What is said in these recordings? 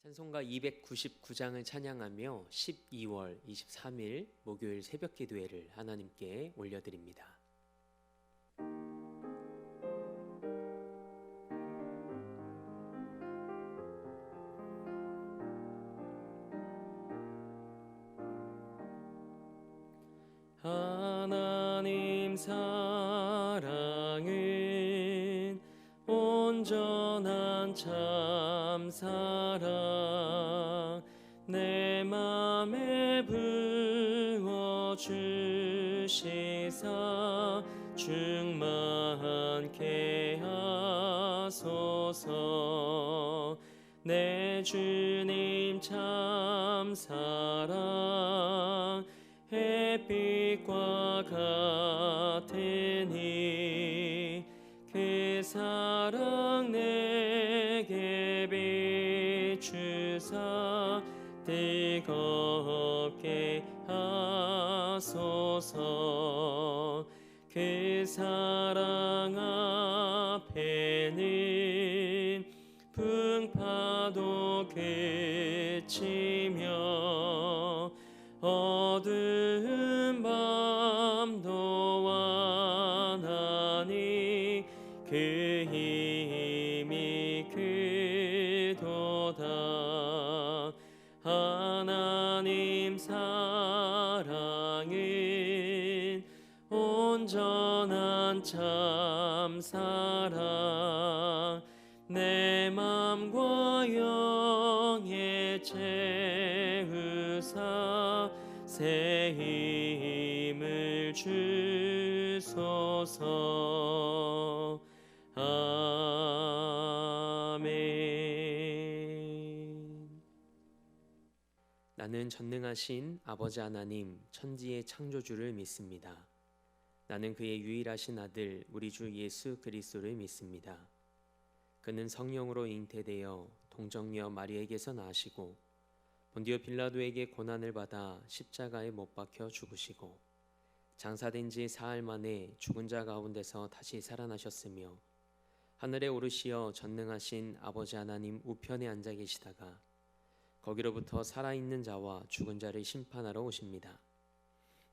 찬송가 299장을 찬양하며 12월 23일 목요일 새벽 기도회를 하나님께 올려드립니다. 하나님 사랑은 온전한 참사랑 내 맘에 부어주시사 충만케 하소서. 내 주님 참사랑 햇빛과 같으니 그 사랑 내게 비추사 뜨겁게 하소서. 그 사랑 앞에는 풍파도 그치며 어두운 밤도 완하니 그 힘이 크도다. 하나님 사랑은 온전한 참사랑 내 맘과 영에 채우사 새 힘을 주소서. 아멘. 나는 전능하신 아버지 하나님 천지의 창조주를 믿습니다. 나는 그의 유일하신 아들 우리 주 예수 그리스도를 믿습니다. 그는 성령으로 잉태되어 동정녀 마리에게서 나시고 본디오 빌라도에게 고난을 받아 십자가에 못 박혀 죽으시고 장사된 지 사흘 만에 죽은 자 가운데서 다시 살아나셨으며 하늘에 오르시어 전능하신 아버지 하나님 우편에 앉아 계시다가 거기로부터 살아있는 자와 죽은 자를 심판하러 오십니다.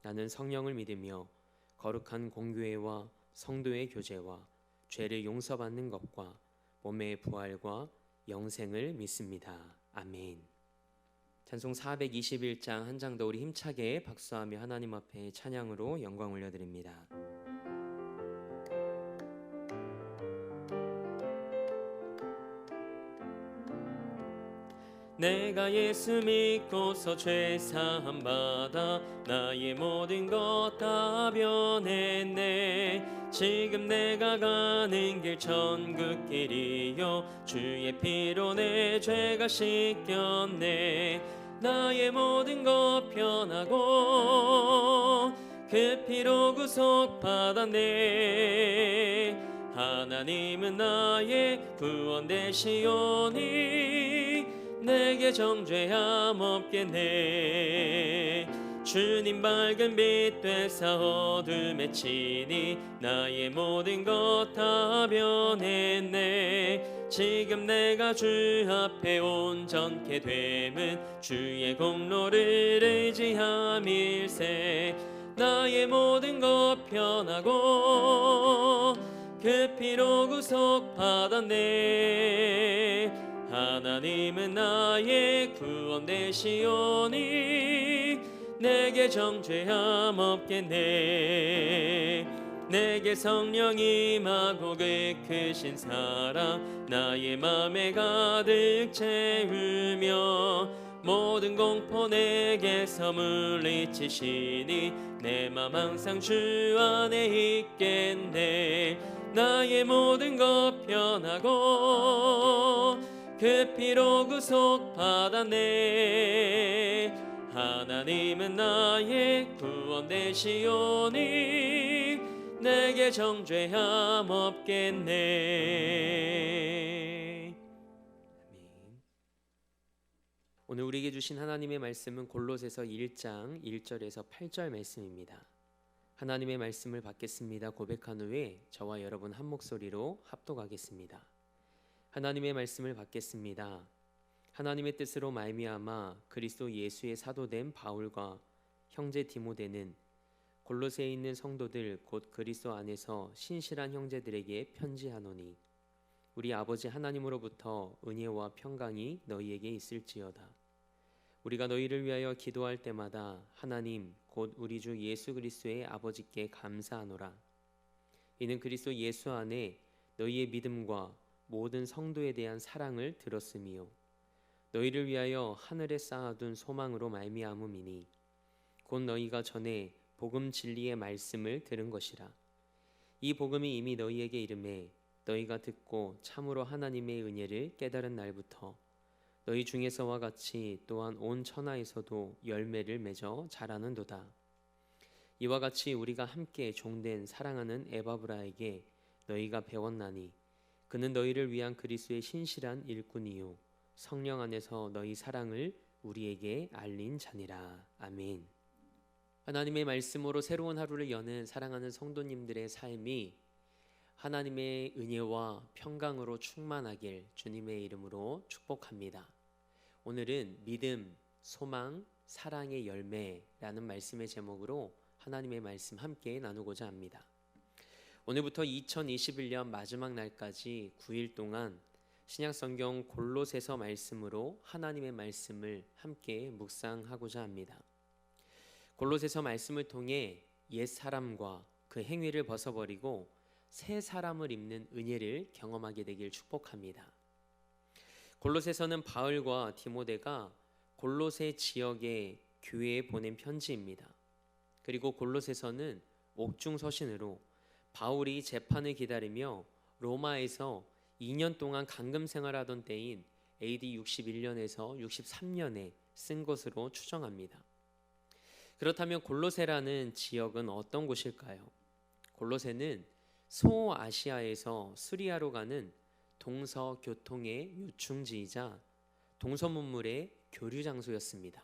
나는 성령을 믿으며 거룩한 공교회와 성도의 교제와 죄를 용서받는 것과 몸의 부활과 영생을 믿습니다. 아멘. 찬송 421장 한 장 더 우리 힘차게 박수하며 하나님 앞에 찬양으로 영광 올려드립니다. 내가 예수 믿고서 죄 사함 받아 나의 모든 것 다 변했네. 지금 내가 가는 길 천국길이요 주의 피로 내 죄가 씻겼네. 나의 모든 것 변하고 그 피로 구속 받았네. 하나님은 나의 구원 되시오니 내게 정죄함 없겠네. 주님 밝은 빛 되사 어둠에 치니 나의 모든 것 다 변했네. 지금 내가 주 앞에 온전케 됨은 주의 공로를 의지함일세. 나의 모든 것 변하고 그 피로 구속 받았네. 하나님은 나의 구원 되시오니 내게 정죄함 없겠네. 내게 성령 임하고 그 크신 사랑 나의 맘에 가득 채우며 모든 공포 내게서 물리치시니 내 맘 항상 주 안에 있겠네. 나의 모든 것 변하고 그 피로 구속 받았네. 하나님은 나의 구원 되시오니 내게 정죄함 없겠네. 아멘. 오늘 우리에게 주신 하나님의 말씀은 골로새서 1장 1절에서 8절 말씀입니다. 하나님의 말씀을 받겠습니다 고백한 후에 저와 여러분 한 목소리로 합독하겠습니다. 하나님의 말씀을 받겠습니다. 하나님의 뜻으로 말미암아 그리스도 예수의 사도된 바울과 형제 디모데는 골로새에 있는 성도들 곧 그리스도 안에서 신실한 형제들에게 편지하노니 우리 아버지 하나님으로부터 은혜와 평강이 너희에게 있을지어다. 우리가 너희를 위하여 기도할 때마다 하나님 곧 우리 주 예수 그리스도의 아버지께 감사하노라. 이는 그리스도 예수 안에 너희의 믿음과 모든 성도에 대한 사랑을 들었음이요 너희를 위하여 하늘에 쌓아둔 소망으로 말미암음이니 곧 너희가 전에 복음 진리의 말씀을 들은 것이라. 이 복음이 이미 너희에게 이름에 너희가 듣고 참으로 하나님의 은혜를 깨달은 날부터 너희 중에서와 같이 또한 온 천하에서도 열매를 맺어 자라는도다. 이와 같이 우리가 함께 종된 사랑하는 에바브라에게 너희가 배웠나니 그는 너희를 위한 그리스도의 신실한 일꾼이요 성령 안에서 너희 사랑을 우리에게 알린 자니라. 아멘. 하나님의 말씀으로 새로운 하루를 여는 사랑하는 성도님들의 삶이 하나님의 은혜와 평강으로 충만하길 주님의 이름으로 축복합니다. 오늘은 믿음, 소망, 사랑의 열매라는 말씀의 제목으로 하나님의 말씀 함께 나누고자 합니다. 오늘부터 2021년 마지막 날까지 9일 동안 신약성경 골로새서 말씀으로 하나님의 말씀을 함께 묵상하고자 합니다. 골로새서 말씀을 통해 옛 사람과 그 행위를 벗어버리고 새 사람을 입는 은혜를 경험하게 되길 축복합니다. 골로새서는 바울과 디모데가 골로새 지역의 교회에 보낸 편지입니다. 그리고 골로새서는 옥중 서신으로 바울이 재판을 기다리며 로마에서 2년 동안 감금 생활하던 때인 AD 61년에서 63년에 쓴 것으로 추정합니다. 그렇다면 골로새라는 지역은 어떤 곳일까요? 골로새는 소아시아에서 수리아로 가는 동서교통의 요충지이자 동서문물의 교류 장소였습니다.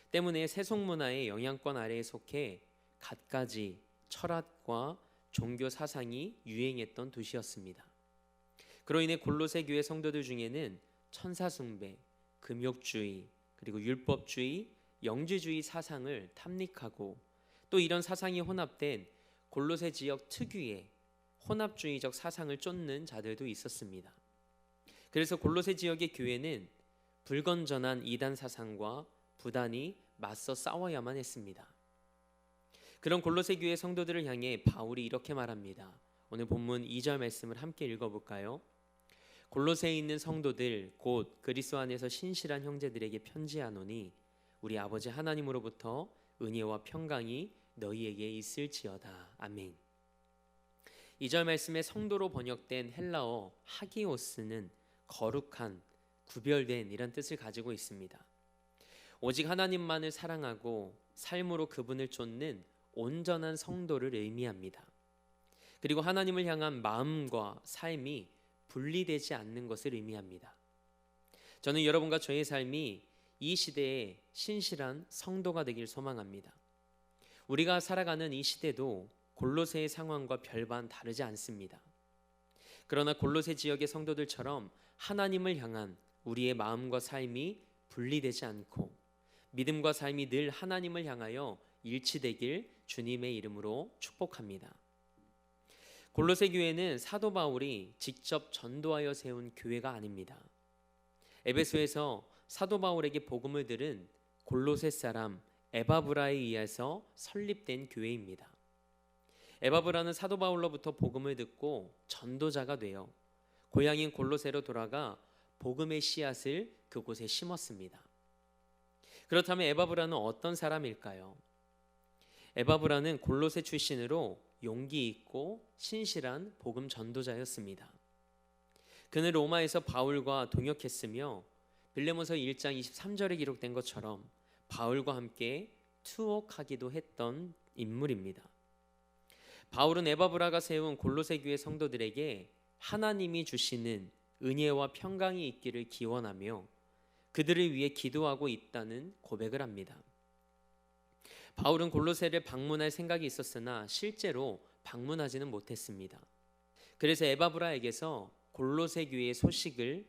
때문에 세속문화의 영향권 아래에 속해 갖가지 철학과 종교 사상이 유행했던 도시였습니다. 그로 인해 골로새 교회 성도들 중에는 천사숭배, 금욕주의, 그리고 율법주의, 영지주의 사상을 탐닉하고 또 이런 사상이 혼합된 골로새 지역 특유의 혼합주의적 사상을 쫓는 자들도 있었습니다. 그래서 골로새 지역의 교회는 불건전한 이단 사상과 부단히 맞서 싸워야만 했습니다. 그런 골로새 교회 성도들을 향해 바울이 이렇게 말합니다. 오늘 본문 2절 말씀을 함께 읽어볼까요? 골로새에 있는 성도들 곧 그리스도 안에서 신실한 형제들에게 편지하노니 우리 아버지 하나님으로부터 은혜와 평강이 너희에게 있을지어다. 아멘. 2절 말씀에 성도로 번역된 헬라어 하기오스는 거룩한, 구별된 이런 뜻을 가지고 있습니다. 오직 하나님만을 사랑하고 삶으로 그분을 쫓는 온전한 성도를 의미합니다. 그리고 하나님을 향한 마음과 삶이 분리되지 않는 것을 의미합니다. 저는 여러분과 저의 삶이 이 시대에 신실한 성도가 되길 소망합니다. 우리가 살아가는 이 시대도 골로새의 상황과 별반 다르지 않습니다. 그러나 골로새 지역의 성도들처럼 하나님을 향한 우리의 마음과 삶이 분리되지 않고 믿음과 삶이 늘 하나님을 향하여 일치되길 주님의 이름으로 축복합니다. 골로새 교회는 사도 바울이 직접 전도하여 세운 교회가 아닙니다. 에베소에서 사도 바울에게 복음을 들은 골로새 사람 에바브라에 의해서 설립된 교회입니다. 에바브라는 사도 바울로부터 복음을 듣고 전도자가 되어 고향인 골로새로 돌아가 복음의 씨앗을 그곳에 심었습니다. 그렇다면 에바브라는 어떤 사람일까요? 에바브라는 골로새 출신으로 용기 있고 신실한 복음 전도자였습니다. 그는 로마에서 바울과 동역했으며 빌레몬서 1장 23절에 기록된 것처럼 바울과 함께 투옥하기도 했던 인물입니다. 바울은 에바브라가 세운 골로새 교회 성도들에게 하나님이 주시는 은혜와 평강이 있기를 기원하며 그들을 위해 기도하고 있다는 고백을 합니다. 바울은 골로새를 방문할 생각이 있었으나 실제로 방문하지는 못했습니다. 그래서 에바브라에게서 골로새 교회의 소식을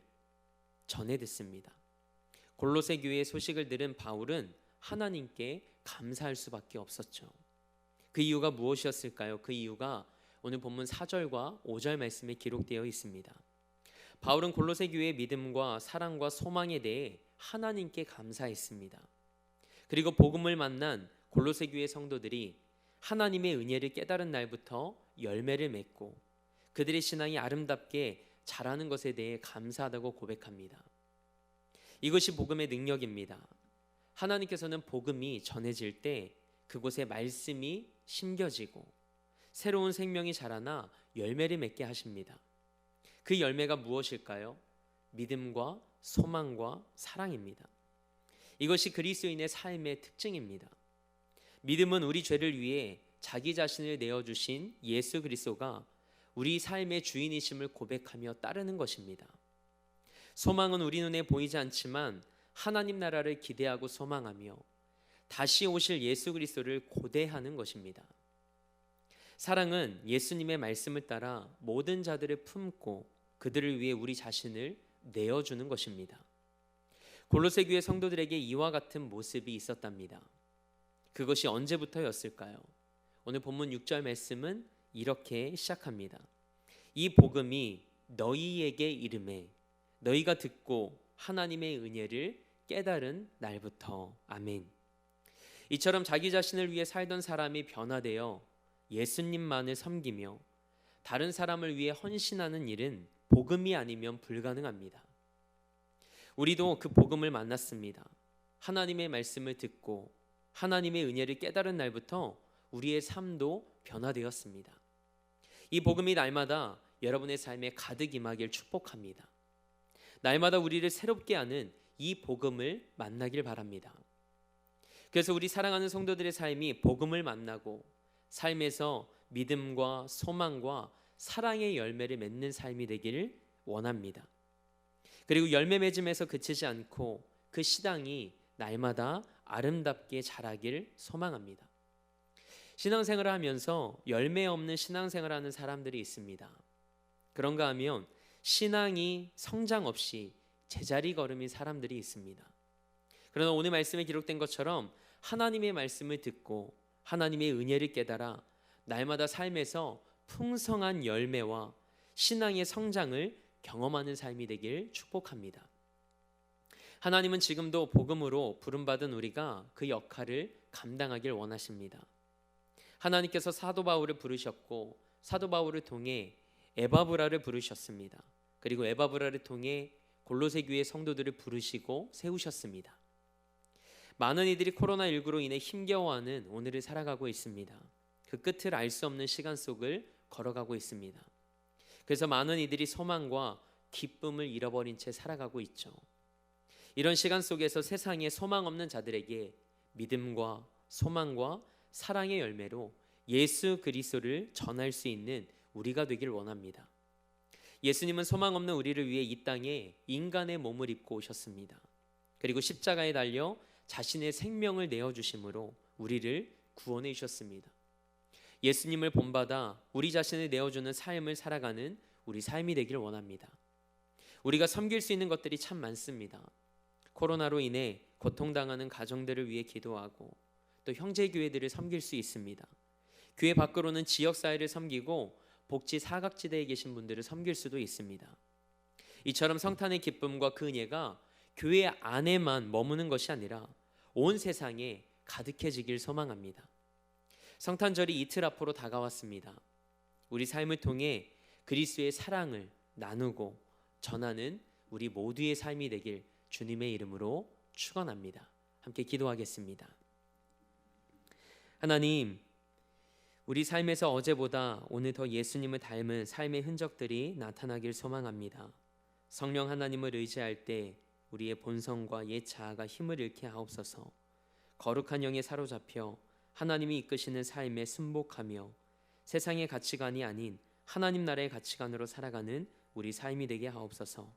전해 듣습니다. 골로새 교회의 소식을 들은 바울은 하나님께 감사할 수밖에 없었죠. 그 이유가 무엇이었을까요? 그 이유가 오늘 본문 4절과 5절 말씀에 기록되어 있습니다. 바울은 골로새 교회의 믿음과 사랑과 소망에 대해 하나님께 감사했습니다. 그리고 복음을 만난 골로새 교회 성도들이 하나님의 은혜를 깨달은 날부터 열매를 맺고 그들의 신앙이 아름답게 자라는 것에 대해 감사하다고 고백합니다. 이것이 복음의 능력입니다. 하나님께서는 복음이 전해질 때 그곳에 말씀이 심겨지고 새로운 생명이 자라나 열매를 맺게 하십니다. 그 열매가 무엇일까요? 믿음과 소망과 사랑입니다. 이것이 그리스도인의 삶의 특징입니다. 믿음은 우리 죄를 위해 자기 자신을 내어주신 예수 그리스도가 우리 삶의 주인이심을 고백하며 따르는 것입니다. 소망은 우리 눈에 보이지 않지만 하나님 나라를 기대하고 소망하며 다시 오실 예수 그리스도를 고대하는 것입니다. 사랑은 예수님의 말씀을 따라 모든 자들을 품고 그들을 위해 우리 자신을 내어주는 것입니다. 골로새 교회 성도들에게 이와 같은 모습이 있었답니다. 그것이 언제부터였을까요? 오늘 본문 6절 말씀은 이렇게 시작합니다. 이 복음이 너희에게 이르매 너희가 듣고 하나님의 은혜를 깨달은 날부터. 아멘. 이처럼 자기 자신을 위해 살던 사람이 변화되어 예수님만을 섬기며 다른 사람을 위해 헌신하는 일은 복음이 아니면 불가능합니다. 우리도 그 복음을 만났습니다. 하나님의 말씀을 듣고 하나님의 은혜를 깨달은 날부터 우리의 삶도 변화되었습니다. 이 복음이 날마다 여러분의 삶에 가득 임하길 축복합니다. 날마다 우리를 새롭게 하는 이 복음을 만나길 바랍니다. 그래서 우리 사랑하는 성도들의 삶이 복음을 만나고 삶에서 믿음과 소망과 사랑의 열매를 맺는 삶이 되기를 원합니다. 그리고 열매 맺음에서 그치지 않고 그 신앙이 날마다 아름답게 자라길 소망합니다. 신앙생활을 하면서 열매 없는 신앙생활을 하는 사람들이 있습니다. 그런가 하면 신앙이 성장 없이 제자리 걸음인 사람들이 있습니다. 그러나 오늘 말씀에 기록된 것처럼 하나님의 말씀을 듣고 하나님의 은혜를 깨달아 날마다 삶에서 풍성한 열매와 신앙의 성장을 경험하는 삶이 되길 축복합니다. 하나님은 지금도 복음으로 부름받은 우리가 그 역할을 감당하길 원하십니다. 하나님께서 사도 바울을 부르셨고 사도 바울을 통해 에바브라를 부르셨습니다. 그리고 에바브라를 통해 골로새 교회 성도들을 부르시고 세우셨습니다. 많은 이들이 코로나19로 인해 힘겨워하는 오늘을 살아가고 있습니다. 그 끝을 알 수 없는 시간 속을 걸어가고 있습니다. 그래서 많은 이들이 소망과 기쁨을 잃어버린 채 살아가고 있죠. 이런 시간 속에서 세상에 소망 없는 자들에게 믿음과 소망과 사랑의 열매로 예수 그리스도를 전할 수 있는 우리가 되길 원합니다. 예수님은 소망 없는 우리를 위해 이 땅에 인간의 몸을 입고 오셨습니다. 그리고 십자가에 달려 자신의 생명을 내어주심으로 우리를 구원해 주셨습니다. 예수님을 본받아 우리 자신을 내어주는 삶을 살아가는 우리 삶이 되길 원합니다. 우리가 섬길 수 있는 것들이 참 많습니다. 코로나로 인해 고통당하는 가정들을 위해 기도하고 또 형제교회들을 섬길 수 있습니다. 교회 밖으로는 지역사회를 섬기고 복지 사각지대에 계신 분들을 섬길 수도 있습니다. 이처럼 성탄의 기쁨과 그 은혜가 교회 안에만 머무는 것이 아니라 온 세상에 가득해지길 소망합니다. 성탄절이 이틀 앞으로 다가왔습니다. 우리 삶을 통해 그리스도의 사랑을 나누고 전하는 우리 모두의 삶이 되길 주님의 이름으로 축원합니다. 함께 기도하겠습니다. 하나님, 우리 삶에서 어제보다 오늘 더 예수님을 닮은 삶의 흔적들이 나타나길 소망합니다. 성령 하나님을 의지할 때 우리의 본성과 옛 자아가 힘을 잃게 하옵소서. 거룩한 영에 사로잡혀 하나님이 이끄시는 삶에 순복하며 세상의 가치관이 아닌 하나님 나라의 가치관으로 살아가는 우리 삶이 되게 하옵소서.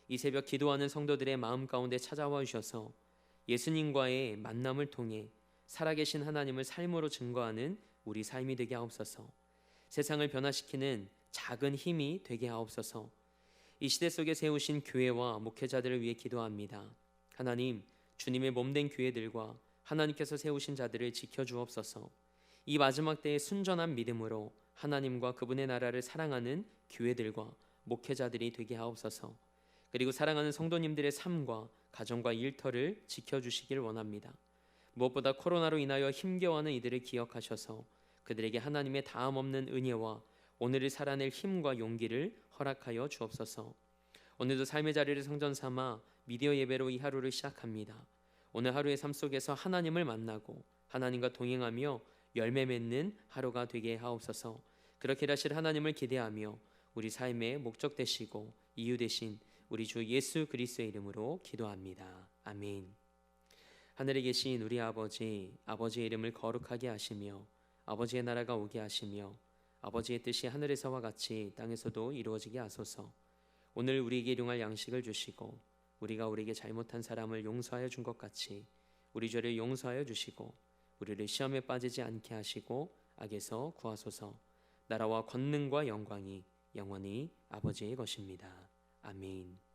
이 새벽 기도하는 성도들의 마음 가운데 찾아와 주셔서 예수님과의 만남을 통해 살아계신 하나님을 삶으로 증거하는 우리 삶이 되게 하옵소서. 세상을 변화시키는 작은 힘이 되게 하옵소서. 이 시대 속에 세우신 교회와 목회자들을 위해 기도합니다. 하나님, 주님의 몸된 교회들과 하나님께서 세우신 자들을 지켜주옵소서. 이 마지막 때의 순전한 믿음으로 하나님과 그분의 나라를 사랑하는 교회들과 목회자들이 되게 하옵소서. 그리고 사랑하는 성도님들의 삶과 가정과 일터를 지켜주시길 원합니다. 무엇보다 코로나로 인하여 힘겨워하는 이들을 기억하셔서 그들에게 하나님의 다함없는 은혜와 오늘을 살아낼 힘과 용기를 허락하여 주옵소서. 오늘도 삶의 자리를 성전 삼아 미디어 예배로 이 하루를 시작합니다. 오늘 하루의 삶 속에서 하나님을 만나고 하나님과 동행하며 열매 맺는 하루가 되게 하옵소서. 그렇게 하실 하나님을 기대하며 우리 삶의 목적 되시고 이유 되신 우리 주 예수 그리스도의 이름으로 기도합니다. 아멘. 하늘에 계신 우리 아버지, 아버지의 이름을 거룩하게 하시며 아버지의 나라가 오게 하시며 아버지의 뜻이 하늘에서와 같이 땅에서도 이루어지게 하소서. 오늘 우리에게 일용할 양식을 주시고 우리가 우리에게 잘못한 사람을 용서하여 준 것 같이 우리 죄를 용서하여 주시고 우리를 시험에 빠지지 않게 하시고 악에서 구하소서. 나라와 권능과 영광이 영원히 아버지의 것입니다. 아멘.